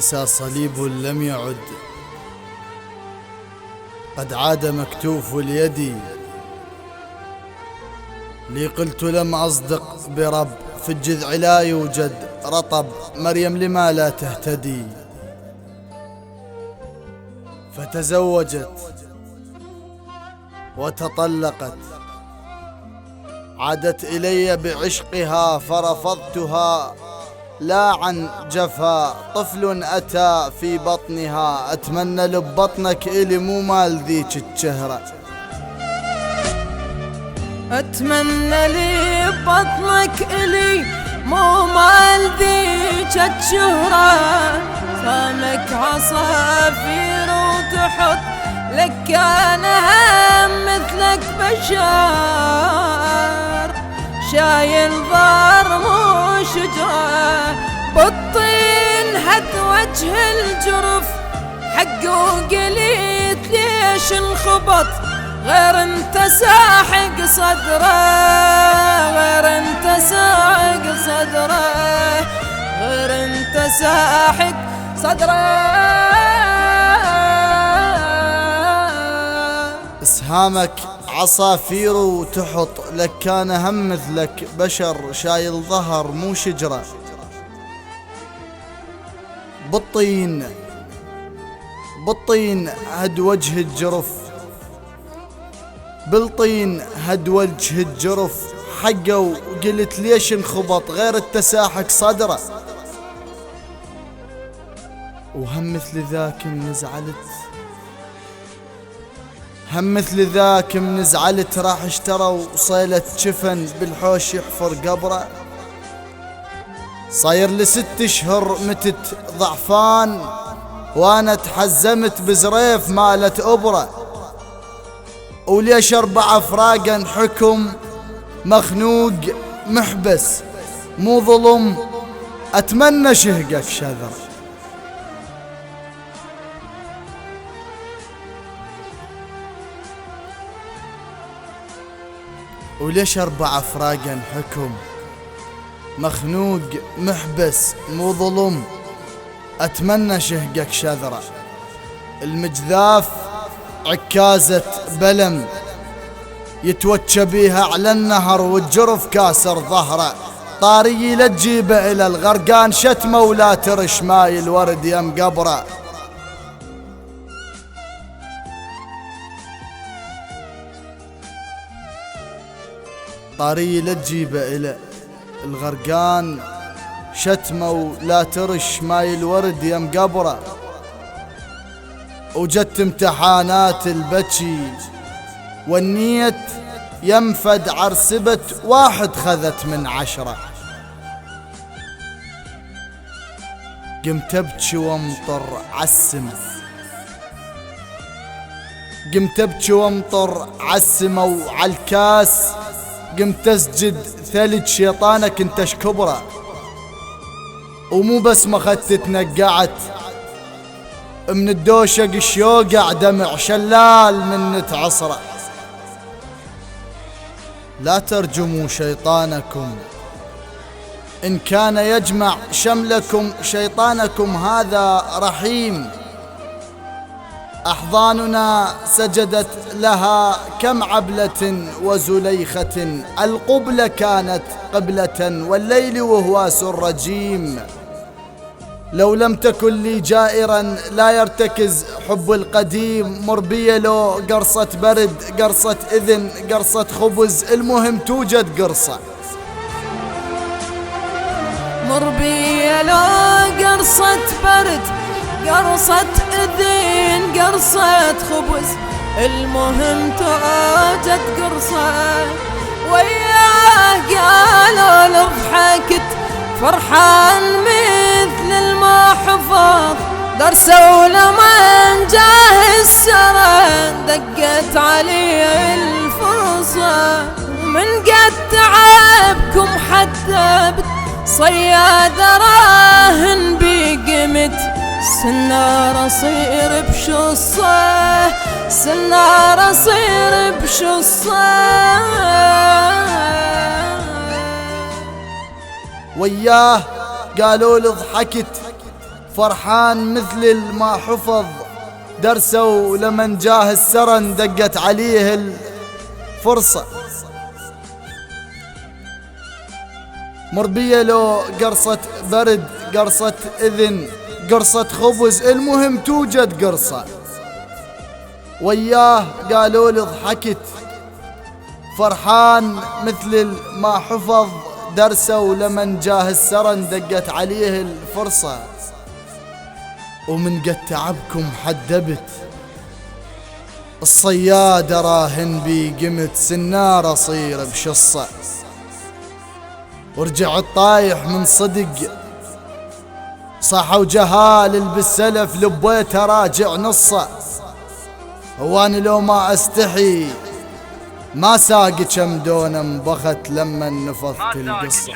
عيسى صليب لم يعد، قد عاد مكتوف اليد. لي قلت لم أصدق برب، في الجذع لا يوجد رطب، مريم لما لا تهتدي؟ فتزوجت وتطلقت، عادت إلي بعشقها فرفضتها، لا عن جفا طفل أتى في بطنها، أتمنى لب بطنك إلي مو مال ذيك الشهرة. أتمنى لي بطنك إلي مو مال ذيك الشهرة، سامك عصافير وتحط لك كان هم مثلك بشر، شايل ضار مو شجرة، بالطين هد وجه الجرف، حقه قليت ليش انخبط، غير انت ساحق صدره، غير انت ساحق صدره، غير انت ساحق صدره. اسهامك عصافير وتحط لك كان هم مثلك بشر، شايل ظهر مو شجرة، بالطين هد وجه الجرف، بالطين هد وجه الجرف، حقه وقلت ليش انخبط، غير التساحق صدره. وهم مثل ذاك منزعلت، هم مثل ذاك منزعلت، راح اشتروا صيلة شفن بالحوش يحفر قبره، صاير ل6 شهر متت ضعفان، وانا تحزمت بزريف مالت أبرة، وليش 4 فراقا حكم، مخنوق محبس مو ظلم، أتمنى شهقك شذر. وليش 4 فراقا حكم، مخنوق محبس مو ظلم، أتمنى شهقك شذرة. المجذاف عكازة بلم، يتوجه بيها على النهر، والجرف كاسر ظهره، طاري لا تجيبه إلى الغرقان، شتمه ولا ترش ماي الورد يم قبره. طاري لا تجيبه إلى الغرقان، شتمه ولا ترش ماي الورد يم قبره. وجت امتحانات البكي والنية، ينفد عرسبة 1 خذت من 10، قمت ابكي وامطر عالسما، قمت ابكي وامطر عالسما وعالكاس، قمت اسجد ثلج شيطانك انتش كبره. ومو بس ما خدت تنقعت من الدوشق الشوقع، دمع شلال من عصره. لا ترجموا شيطانكم إن كان يجمع شملكم، شيطانكم هذا رحيم. أحضاننا سجدت لها كم عبلة وزليخة، القبلة كانت قبلة والليل وهواس الرجيم. لو لم تكن لي جائرا لا يرتكز حب القديم، مربية لو قرصة برد، قرصة إذن، قرصة خبز، المهم توجد قرصة. مربية لو قرصة برد، قرصة إذن، قرصة خبز، المهم توجد قرصة. وياه قالوا لضحكت فرحان مثل المحفظ، درسوا لمن جاه السرى، دقت عليه الفرصة. من قد تعبكم حتى صياد راهن بقمت، سنار اصير بشصه، سنار اصير بشصه. وياه قالوا لي ضحكت فرحان مثل ما حفظ درسه، ولمن جاه السرن دقت عليه الفرصة. مر بيا لو قرصة برد، قرصة إذن، قرصة خبز، المهم توجد قرصة. وياه قالوا لي ضحكت، فرحان مثل ما حفظ درسه، ولمن جاه السرن دقت عليه الفرصة. ومن قد تعبكم حدبت، الصياد راهن بي قمت، سنار اصير بشصة. ورجع الطايح من صدق، صحوا جهال بالسلف، لبيت راجع نصه. واني لو ما استحي ما ساق كم دونه انبخت لما نفضت القصة.